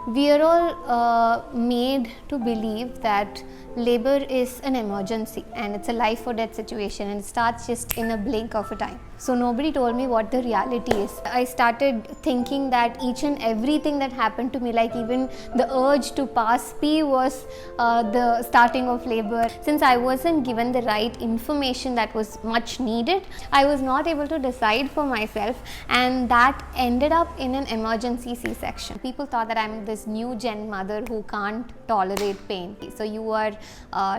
We are all made to believe that labor is an emergency and it's a life or death situation, and it starts just in a blink of a time. So nobody told me what the reality is. I started thinking that each and everything that happened to me, like even the urge to pass pee, was the starting of labor. Since I wasn't given the right information that was much needed, I was not able to decide for myself, and that ended up in an emergency C-section. People thought that I'm this new gen mother who can't tolerate pain. So you are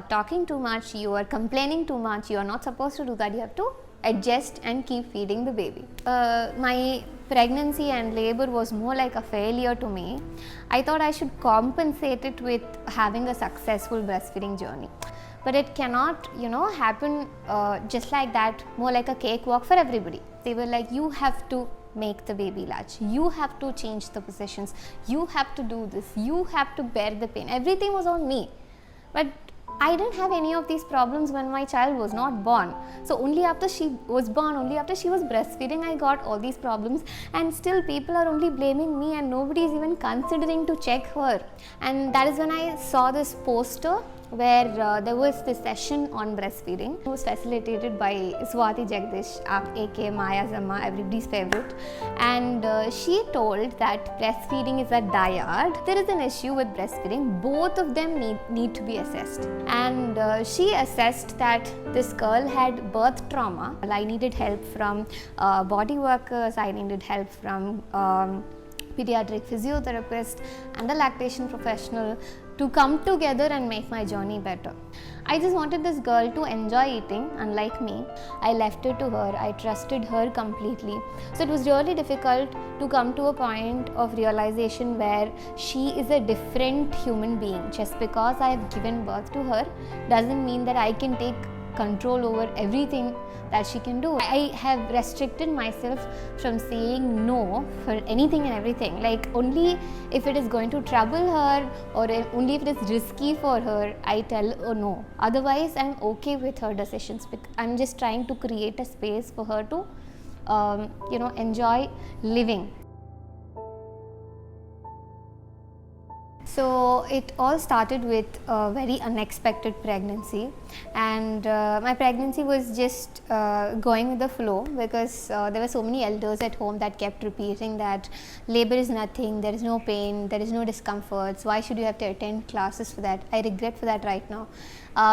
talking too much, you are complaining too much, you are not supposed to do that, you have to adjust and keep feeding the baby. My pregnancy and labor was more like a failure to me. I thought I should compensate it with having a successful breastfeeding journey. But it cannot, happen just like that, more like a cakewalk for everybody. They were like, you have to make the baby latch, you have to change the positions, you have to do this, you have to bear the pain. Everything was on me. But I didn't have any of these problems when my child was not born. So only after she was born, only after she was breastfeeding, I got all these problems, and still people are only blaming me and nobody is even considering to check her. And that is when I saw this poster where there was this session on breastfeeding. It was facilitated by Swati Jagdish, aka Maya Zamma, everybody's favorite, and she told that breastfeeding is a dyad. There is an issue with breastfeeding. Both of them need to be assessed, and she assessed that this girl had birth trauma. I needed help from body workers, I needed help from pediatric physiotherapist and a lactation professional to come together and make my journey better. I just wanted this girl to enjoy eating, unlike me. I left it to her, I trusted her completely. So it was really difficult to come to a point of realization where she is a different human being. Just because I have given birth to her doesn't mean that I can take control over everything that she can do. I have restricted myself from saying no for anything and everything. Like only if it is going to trouble her or only if it is risky for her, I tell no. Otherwise, I'm okay with her decisions. I'm just trying to create a space for her to, enjoy living. So it all started with a very unexpected pregnancy, and my pregnancy was just going with the flow, because there were so many elders at home that kept repeating that labor is nothing, there is no pain, there is no discomforts, why should you have to attend classes for that? I regret for that right now.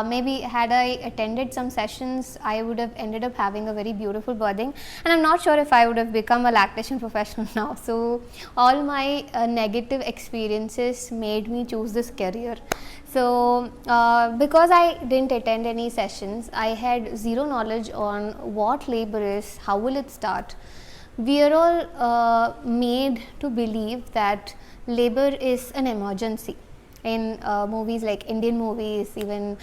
Maybe had I attended some sessions, I would have ended up having a very beautiful birthing, and I'm not sure if I would have become a lactation professional now. So all my negative experiences made me choose this career. So because I didn't attend any sessions, I had zero knowledge on what labor is, how will it start. We are all made to believe that labor is an emergency. In movies like Indian movies, even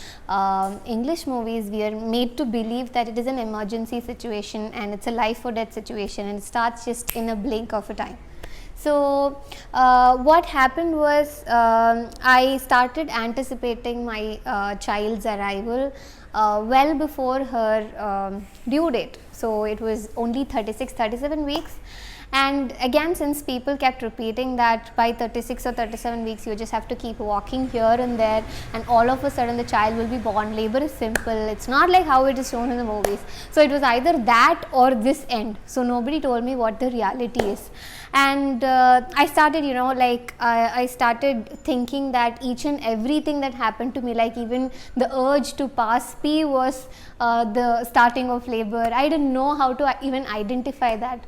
English movies, we are made to believe that it is an emergency situation and it's a life or death situation, and it starts just in a blink of a time. So what happened was I started anticipating my child's arrival well before her due date. So it was only 36-37 weeks. And again, since people kept repeating that by 36 or 37 weeks you just have to keep walking here and there and all of a sudden the child will be born, labor is simple, it's not like how it is shown in the movies. So it was either that or this end. So nobody told me what the reality is. And I started, I started thinking that each and everything that happened to me, like even the urge to pass pee, was the starting of labor. I didn't know how to even identify that.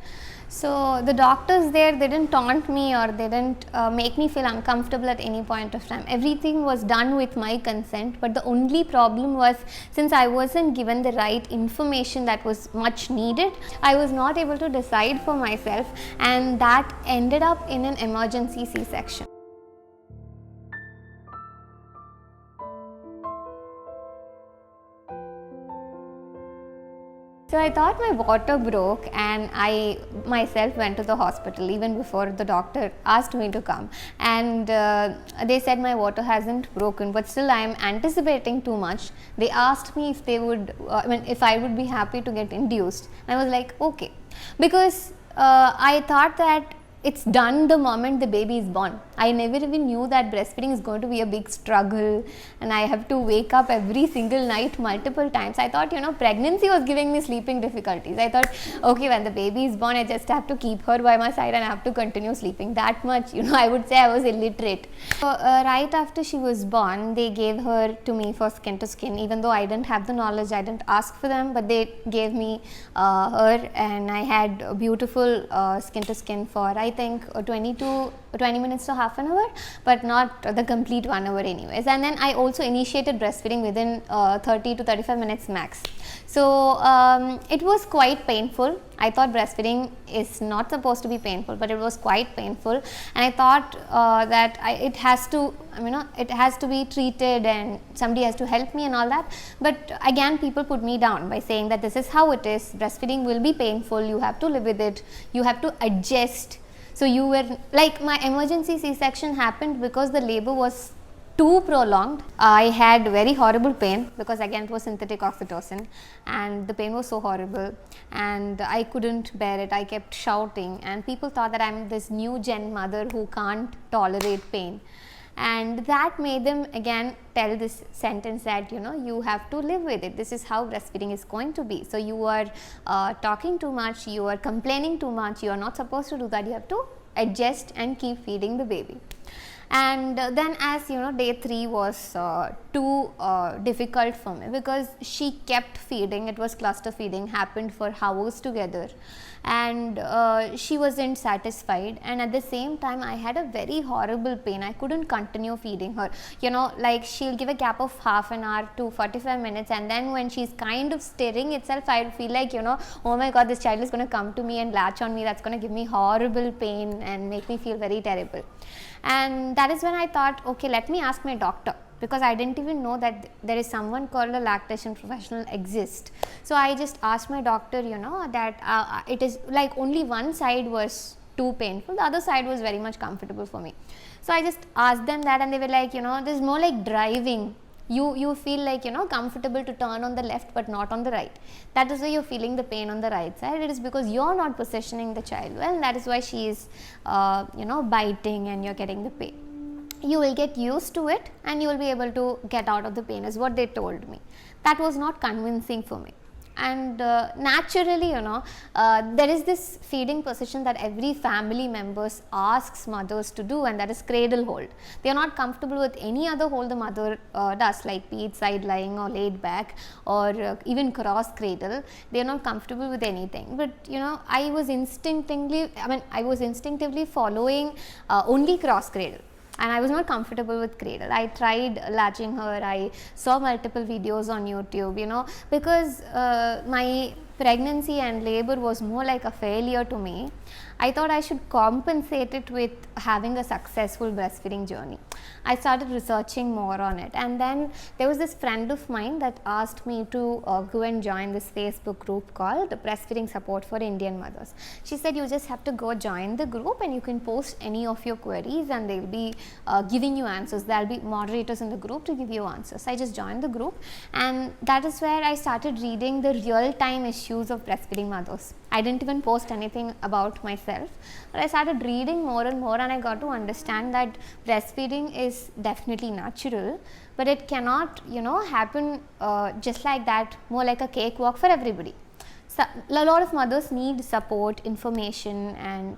So the doctors there, they didn't taunt me or they didn't make me feel uncomfortable at any point of time. Everything was done with my consent, but the only problem was, since I wasn't given the right information that was much needed, I was not able to decide for myself, and that ended up in an emergency C-section. So I thought my water broke, and I myself went to the hospital even before the doctor asked me to come, and they said my water hasn't broken, but still I am anticipating too much. They asked me if they would, if I would be happy to get induced. I was like, okay, because I thought that it's done the moment the baby is born. I never even knew that breastfeeding is going to be a big struggle and I have to wake up every single night multiple times. I thought, pregnancy was giving me sleeping difficulties. I thought, okay, when the baby is born, I just have to keep her by my side and I have to continue sleeping. That much, I would say I was illiterate. So, right after she was born, they gave her to me for skin to skin. Even though I didn't have the knowledge, I didn't ask for them, but they gave me her, and I had a beautiful skin to skin for I think 20 minutes to half an hour, but not the complete 1 hour anyways. And then I also initiated breastfeeding within 30 to 35 minutes max. So it was quite painful. I thought breastfeeding is not supposed to be painful, but it was quite painful, and I thought that it has to be treated and somebody has to help me and all that. But again, people put me down by saying that this is how it is. Breastfeeding will be painful. You have to live with it. You have to adjust. So you were like, my emergency C-section happened because the labor was too prolonged. I had very horrible pain because again it was synthetic oxytocin, and the pain was so horrible and I couldn't bear it. I kept shouting and people thought that I'm this new gen mother who can't tolerate pain, and that made them again tell this sentence that you have to live with it. This is how breastfeeding is going to be. So you are talking too much, you are complaining too much, you are not supposed to do that. You have to adjust and keep feeding the baby. And then as day 3 was too difficult for me because she kept feeding. It was cluster feeding, happened for hours together, and she wasn't satisfied, and at the same time I had a very horrible pain. I couldn't continue feeding her. Like she'll give a gap of half an hour to 45 minutes, and then when she's kind of stirring itself, I feel like oh my god, this child is going to come to me and latch on me. That's going to give me horrible pain and make me feel very terrible. And that is when I thought, okay, let me ask my doctor, because I didn't even know that there is someone called a lactation professional exist. So I just asked my doctor, that it is like only one side was too painful, the other side was very much comfortable for me. So I just asked them that, and they were like, this is more like driving. You feel like comfortable to turn on the left but not on the right. That is why you're feeling the pain on the right side. It is because you're not positioning the child well. That is why she is biting and you're getting the pain. You will get used to it and you will be able to get out of the pain, is what they told me. That was not convincing for me. And naturally, there is this feeding position that every family members asks mothers to do, and that is cradle hold. They are not comfortable with any other hold the mother does, like be it side lying or laid back or even cross cradle. They are not comfortable with anything. But I was instinctively following only cross cradle. And I was not comfortable with cradle. I tried latching her. I saw multiple videos on YouTube, because my pregnancy and labor was more like a failure to me. I thought I should compensate it with having a successful breastfeeding journey. I started researching more on it, and then there was this friend of mine that asked me to go and join this Facebook group called Breastfeeding Support for Indian Mothers. She said you just have to go join the group and you can post any of your queries and they'll be giving you answers. There'll be moderators in the group to give you answers. I just joined the group, and that is where I started reading the real-time issues of breastfeeding mothers. I didn't even post anything about myself, but I started reading more and more, and I got to understand that breastfeeding is definitely natural, but it cannot happen just like that, more like a cakewalk for everybody. So, a lot of mothers need support, information, and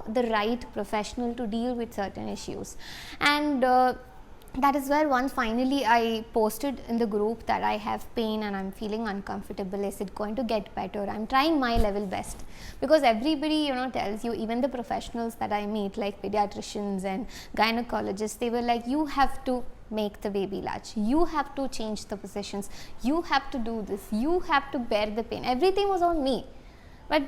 the right professional to deal with certain issues. And that is where once finally I posted in the group that I have pain and I'm feeling uncomfortable. Is it going to get better? I'm trying my level best, because everybody tells you, even the professionals that I meet like pediatricians and gynecologists, they were like, you have to make the baby latch, you have to change the positions, you have to do this, you have to bear the pain. Everything was on me, but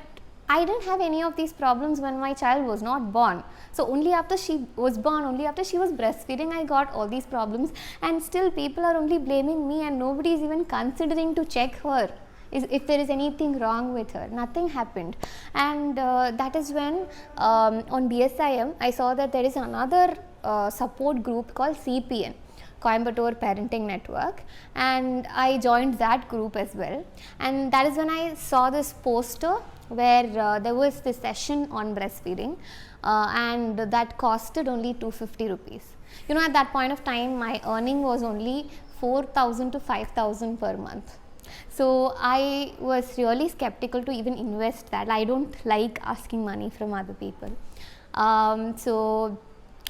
I didn't have any of these problems when my child was not born. So only after she was born, only after she was breastfeeding, I got all these problems, and still people are only blaming me and nobody is even considering to check her if there is anything wrong with her. Nothing happened. And that is when on BSIM I saw that there is another support group called CPN, Coimbatore Parenting Network, and I joined that group as well. And that is when I saw this poster where there was this session on breastfeeding. and that costed only 250 rupees. At that point of time, my earning was only 4,000 to 5,000 per month. So I was really skeptical to even invest that. I don't like asking money from other people. So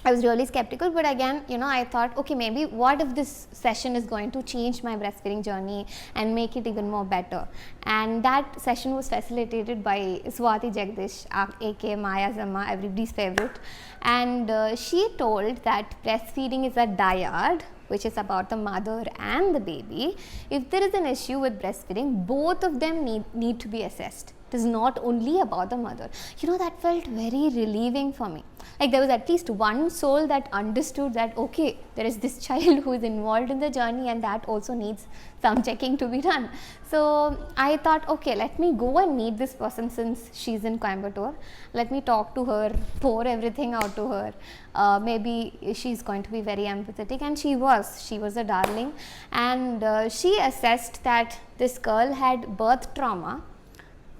I was really skeptical, but again, I thought, okay, maybe what if this session is going to change my breastfeeding journey and make it even more better? And that session was facilitated by Swati Jagdish, aka Maya's Amma, everybody's favorite. And she told that breastfeeding is a dyad, which is about the mother and the baby. If there is an issue with breastfeeding, both of them need to be assessed. It is not only about the mother. That felt very relieving for me. Like there was at least one soul that understood that, okay, there is this child who is involved in the journey and that also needs some checking to be done. So I thought, okay, let me go and meet this person since she's in Coimbatore. Let me talk to her, pour everything out to her. Maybe she's going to be very empathetic, and she was a darling. And she assessed that this girl had birth trauma.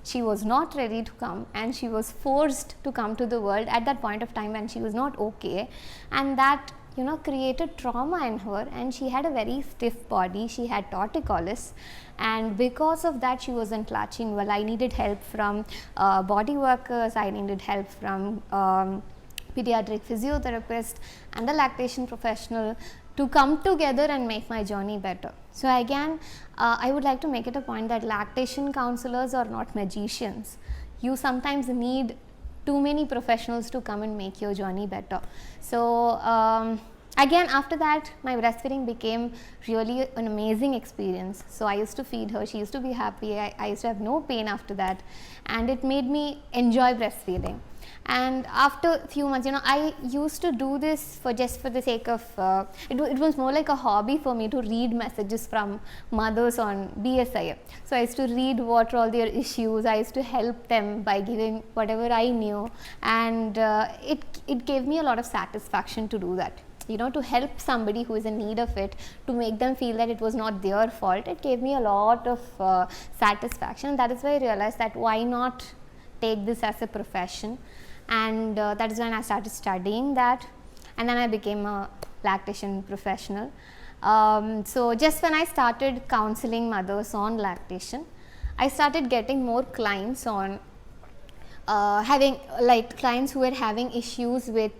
She was not ready to come, and she was forced to come to the world at that point of time when she was not okay, and that created trauma in her, and she had a very stiff body. She had torticollis, and because of that she wasn't latching well. I needed help from body workers, I needed help from pediatric physiotherapist and a lactation professional to come together and make my journey better. So again, I would like to make it a point that lactation counselors are not magicians. You sometimes need too many professionals to come and make your journey better. So again, after that, my breastfeeding became really an amazing experience. So I used to feed her, she used to be happy, I used to have no pain after that, and it made me enjoy breastfeeding. And after a few months, I used to do this for the sake of, it was more like a hobby for me to read messages from mothers on BSI. So I used to read what are all their issues, I used to help them by giving whatever I knew, and it gave me a lot of satisfaction to do that. To help somebody who is in need of it, to make them feel that it was not their fault, it gave me a lot of satisfaction. That is why I realized that why not take this as a profession. And that is when I started studying that, and then I became a lactation professional. So just when I started counseling mothers on lactation, I started getting more clients on clients who were having issues with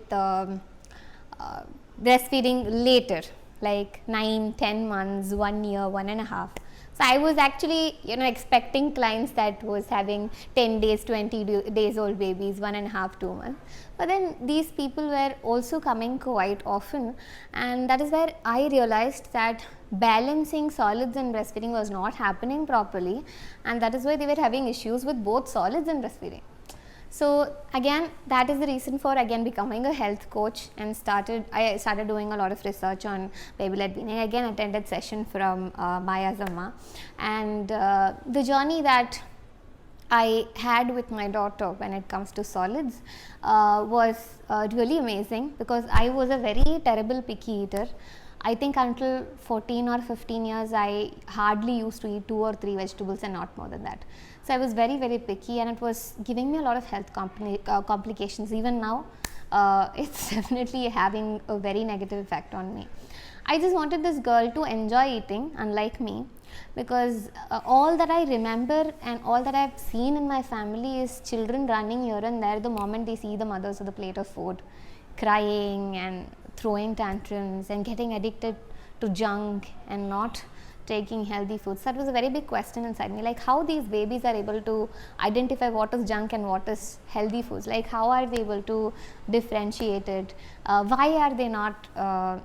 breastfeeding later, like 9, 10 months, 1 year, 1.5. So I was actually, expecting clients that was having 10 days, 20 days old babies, 1.5, 2 months. But then these people were also coming quite often, and that is where I realized that balancing solids and breastfeeding was not happening properly, and that is why they were having issues with both solids and breastfeeding. So again, that is the reason for becoming a health coach, and I started doing a lot of research on babyledweaning. Again, attended session from Maya's Amma, and the journey that I had with my daughter when it comes to solids was really amazing, because I was a very terrible picky eater. I think until 14 or 15 years, I hardly used to eat 2 or 3 vegetables and not more than that. So I was very, very picky, and it was giving me a lot of health complications. Even now, it's definitely having a very negative effect on me. I just wanted this girl to enjoy eating, unlike me, because all that I remember and all that I've seen in my family is children running here and there the moment they see the mothers with a plate of food, crying and throwing tantrums and getting addicted to junk and not taking healthy foods. That was a very big question inside me, like how these babies are able to identify what is junk and what is healthy foods, like how are they able to differentiate it, why are they not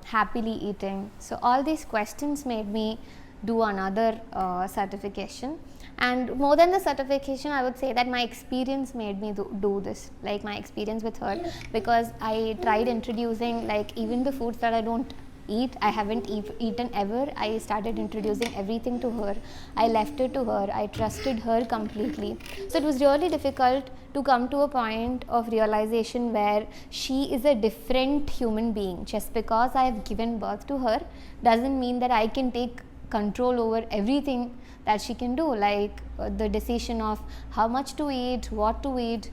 happily eating. So all these questions made me do another certification, and more than the certification, I would say that my experience made me do this, like my experience with her, because I tried introducing, like, even the foods that I don't eat, I haven't eaten ever, I started introducing everything to her. I left it to her, I trusted her completely. So it was really difficult to come to a point of realization where she is a different human being. Just because I have given birth to her doesn't mean that I can take control over everything that she can do, like the decision of how much to eat, what to eat,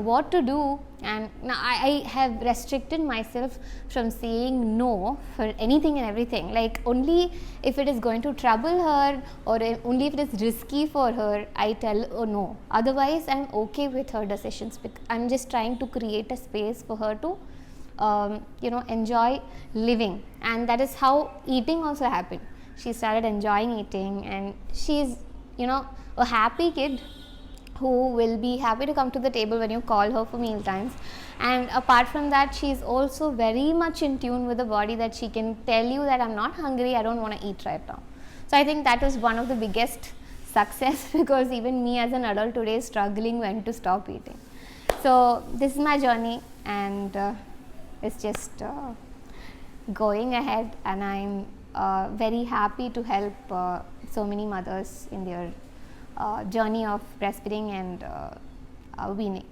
what to do. And now I have restricted myself from saying no for anything and everything, like only if it is going to trouble her or only if it is risky for her, I tell her no. Otherwise I'm okay with her decisions. I'm just trying to create a space for her to enjoy living. And that is how eating also happened. She started enjoying eating, and she's a happy kid who will be happy to come to the table when you call her for meal times. And apart from that, she's also very much in tune with the body, that she can tell you that I'm not hungry, I don't want to eat right now. So I think that was one of the biggest success because even me as an adult today is struggling when to stop eating. So this is my journey, and it's just going ahead, and I'm very happy to help so many mothers in their journey of breastfeeding and weaning.